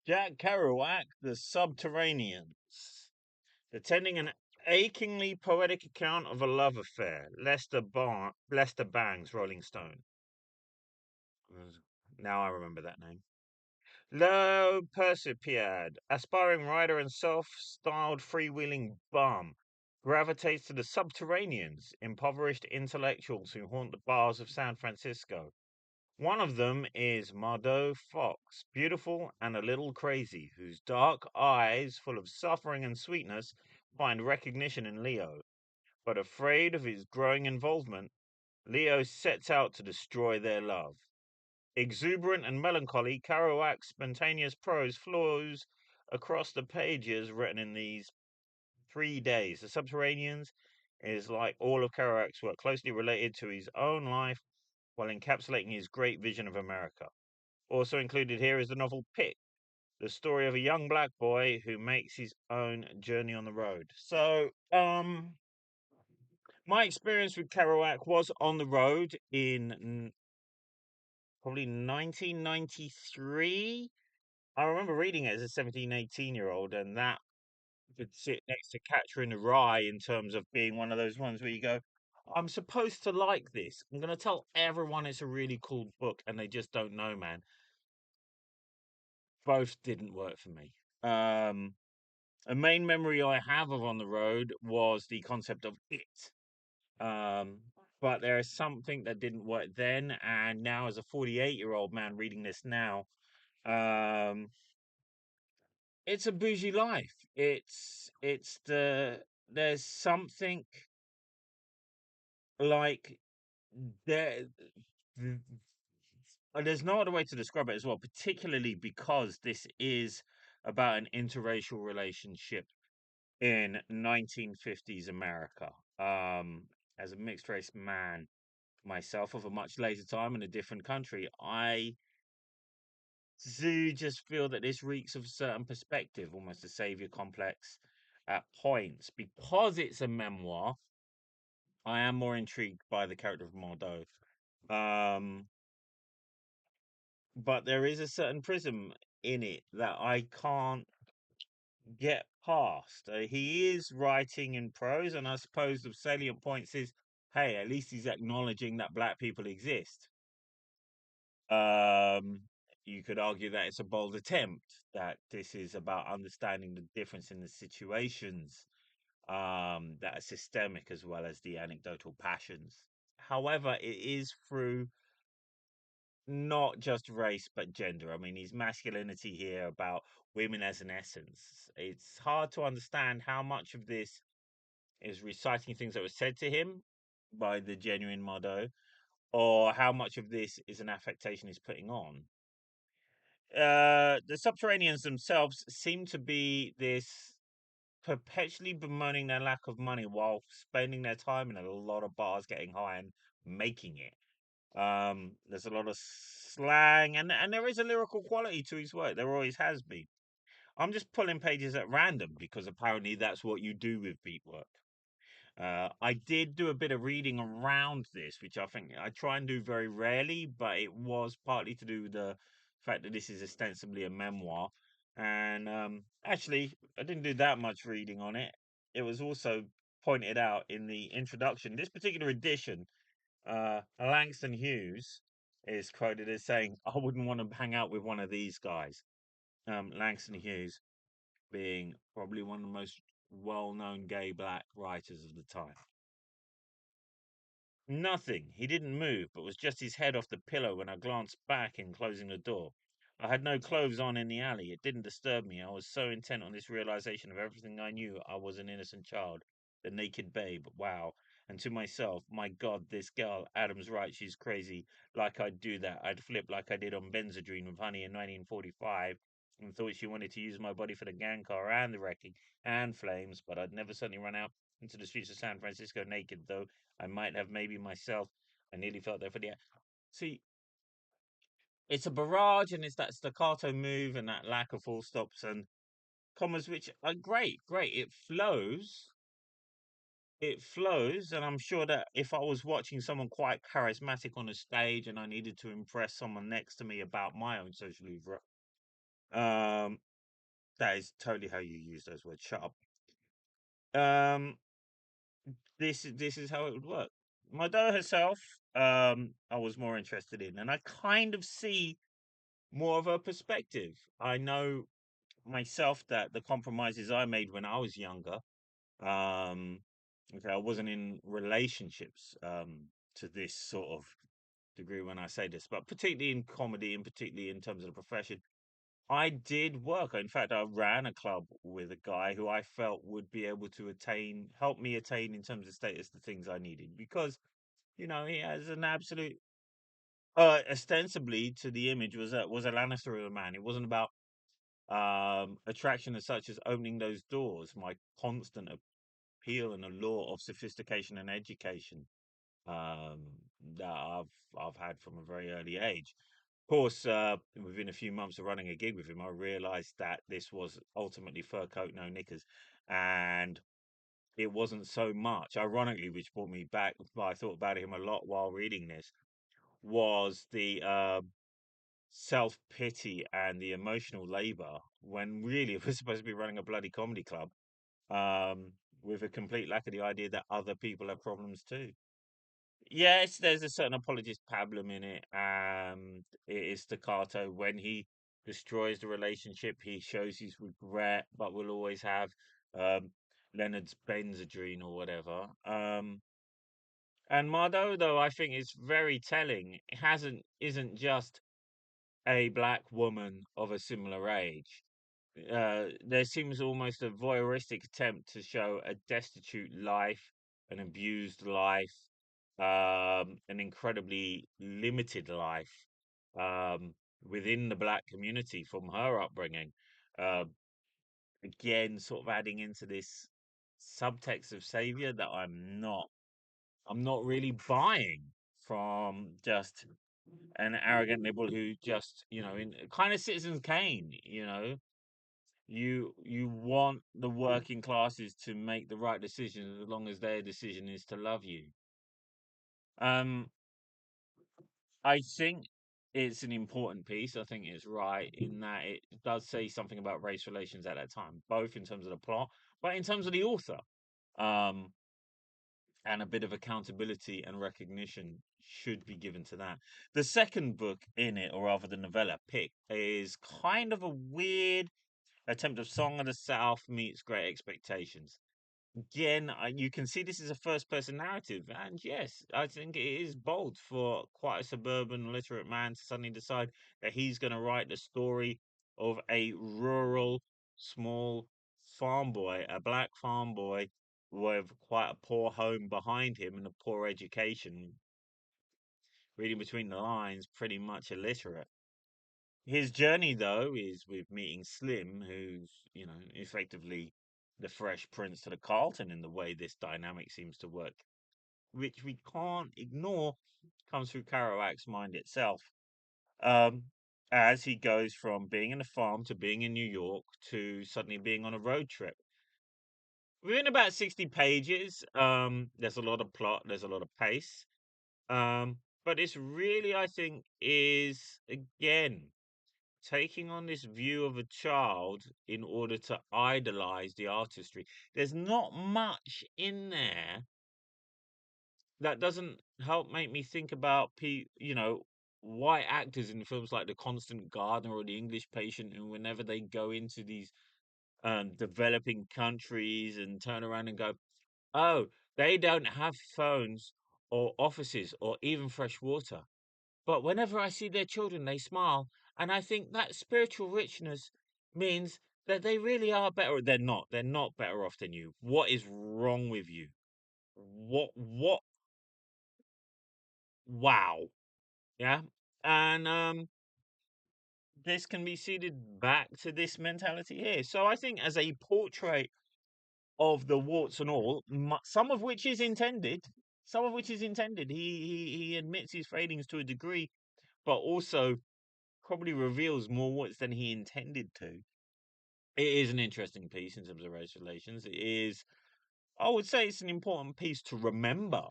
Jack Kerouac, The Subterraneans, attending an achingly poetic account of a love affair. Lester Bangs, Rolling Stone. Now I remember that name. Lo Percipiad, aspiring writer and self-styled freewheeling bum, gravitates to the subterraneans, impoverished intellectuals who haunt the bars of San Francisco. One of them is Margot Fox, beautiful and a little crazy, whose dark eyes, full of suffering and sweetness, find recognition in Leo. But afraid of his growing involvement, Leo sets out to destroy their love. Exuberant and melancholy, Kerouac's spontaneous prose flows across the pages written in these 3 days. The Subterraneans is like all of Kerouac's work, closely related to his own life while encapsulating his great vision of America. Also included here is the novel Pick, the story of a young black boy who makes his own journey on the road. My experience with Kerouac was on the road in probably 1993. I remember reading it as a 17, 18-year-old, and that could sit next to Catcher in the Rye in terms of being one of those ones where you go, I'm supposed to like this. I'm going to tell everyone it's a really cool book, and they just don't know, man. Both didn't work for me. A main memory I have of On the Road was the concept of it. Um, but there is something that didn't work then, and now as a 48-year-old man reading this now, um, it's a bougie life. There's something like there. There's no other way to describe it as well, particularly because this is about an interracial relationship in 1950s America. As a mixed race man myself of a much later time in a different country, I do just feel that this reeks of a certain perspective, almost a savior complex at points. Because it's a memoir, I am more intrigued by the character of Mordo. Um, but there is a certain prism in it that I can't get past. He is writing in prose, and I suppose the salient points is, hey, at least he's acknowledging that black people exist. Um, you could argue that it's a bold attempt, that this is about understanding the difference in the situations that are systemic as well as the anecdotal passions. However, it is through not just race but gender. I mean, his masculinity here about women as an essence. It's hard to understand how much of this is reciting things that were said to him by the genuine Mardo, or how much of this is an affectation he's putting on. The Subterraneans themselves seem to be this perpetually bemoaning their lack of money while spending their time in a lot of bars getting high and making it. There's a lot of slang, and there is a lyrical quality to his work. There always has been. I'm just pulling pages at random because apparently that's what you do with beat work. I did do a bit of reading around this, which I think I try and do very rarely, but it was partly to do with the fact that this is ostensibly a memoir. And actually, I didn't do that much reading on it. It was also pointed out in the introduction. This particular edition, Langston Hughes is quoted as saying, I wouldn't want to hang out with one of these guys. Langston Hughes being probably one of the most well known gay black writers of the time. Nothing. He didn't move, but was just his head off the pillow when I glanced back in closing the door. I had no clothes on in the alley. It didn't disturb me. I was so intent on this realization of everything I knew I was an innocent child. The naked babe. Wow. And to myself, my God, this girl, Adam's right, she's crazy. Like I'd do that. I'd flip like I did on Benzedrine with Honey in 1945 and thought she wanted to use my body for the gang car and the wrecking and flames, but I'd never suddenly run out into the streets of San Francisco naked, though I might have maybe myself. I nearly felt there for the. See, it's a barrage and it's that staccato move and that lack of full stops and commas, which are great, great. It flows, and I'm sure that if I was watching someone quite charismatic on a stage and I needed to impress someone next to me about my own social oeuvre, Um, that is totally how you use those words. Shut up. Um, this is how it would work. Mado herself, I was more interested in, and I kind of see more of her perspective. I know myself that the compromises I made when I was younger, okay, I wasn't in relationships to this sort of degree when I say this, but particularly in comedy and particularly in terms of the profession, I did work. In fact, I ran a club with a guy who I felt would be able to help me attain in terms of status, the things I needed, because he has an absolute, ostensibly to the image was a Lannister of a man. It wasn't about attraction as such as opening those doors. My constant appeal and allure of sophistication and education, um, that I've had from a very early age. Of course, within a few months of running a gig with him, I realised that this was ultimately fur coat, no knickers, and it wasn't so much. Ironically, which brought me back. I thought about him a lot while reading this. Was the self pity and the emotional labour when really we're supposed to be running a bloody comedy club, um, with a complete lack of the idea that other people have problems too. Yes, there's a certain apologist pablum in it. It is staccato. When he destroys the relationship, he shows his regret, but will always have um, Leonard's Benzedrine or whatever. And Mardo, though, I think is very telling. It isn't just a black woman of a similar age. There seems almost a voyeuristic attempt to show a destitute life, an abused life, an incredibly limited life, um, within the black community from her upbringing. Uh, Again, sort of adding into this subtext of savior that I'm not really buying from just an arrogant liberal who just, in kind of Citizen Kane, you want the working classes to make the right decision as long as their decision is to love you. Um, I think it's an important piece. I think it's right in that it does say something about race relations at that time, both in terms of the plot, but in terms of the author. Um, and a bit of accountability and recognition should be given to that. The second book in it, or rather the novella pick, is kind of a weird attempt of Song of the South meets Great Expectations. Again, you can see this is a first person narrative. And yes, I think it is bold for quite a suburban literate man to suddenly decide that he's going to write the story of a rural, small farm boy, a black farm boy with quite a poor home behind him and a poor education, reading between the lines, pretty much illiterate. His journey, though, is with meeting Slim, who's, effectively the Fresh Prince to the Carlton in the way this dynamic seems to work, which we can't ignore comes through Kerouac's mind itself. Um, as he goes from being in a farm to being in New York to suddenly being on a road trip. Within about 60 pages, there's a lot of plot, there's a lot of pace. But it's really, I think, is again taking on this view of a child in order to idolize the artistry. There's not much in there that doesn't help make me think about white actors in films like The Constant Gardener or The English Patient, who whenever they go into these developing countries and turn around and go, oh, they don't have phones or offices or even fresh water. But whenever I see their children, they smile. And I think that spiritual richness means that they really are better. They're not. They're not better off than you. What is wrong with you? What? Wow. Yeah. And this can be seeded back to this mentality here. So I think as a portrait of the warts and all, some of which is intended, he admits his failings to a degree, but also probably reveals more what's than he intended to. It is an interesting piece in terms of race relations. It is, I would say, it's an important piece to remember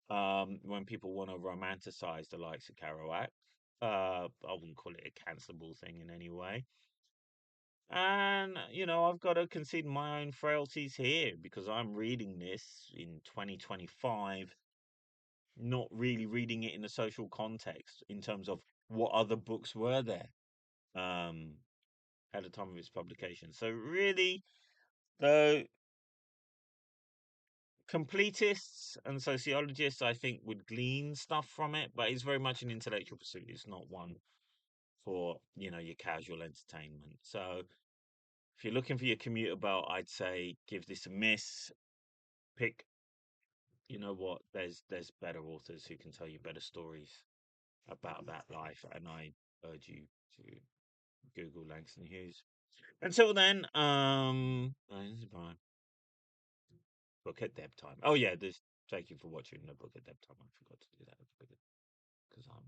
when people want to romanticize the likes of Kerouac. I wouldn't call it a cancelable thing in any way. And, I've got to concede my own frailties here because I'm reading this in 2025, not really reading it in a social context in terms of what other books were there um, at the time of its publication. So, really, the completists and sociologists, I think, would glean stuff from it, but it's very much an intellectual pursuit. It's not one for, your casual entertainment. So, if you're looking for your commuter belt, I'd say give this a miss. Pick, you know what? There's better authors who can tell you better stories about that life, and I urge you to Google Langston Hughes. Until then, book at deb time. Oh yeah, this. Thank you for watching the book at deb time. I forgot to do that because I'm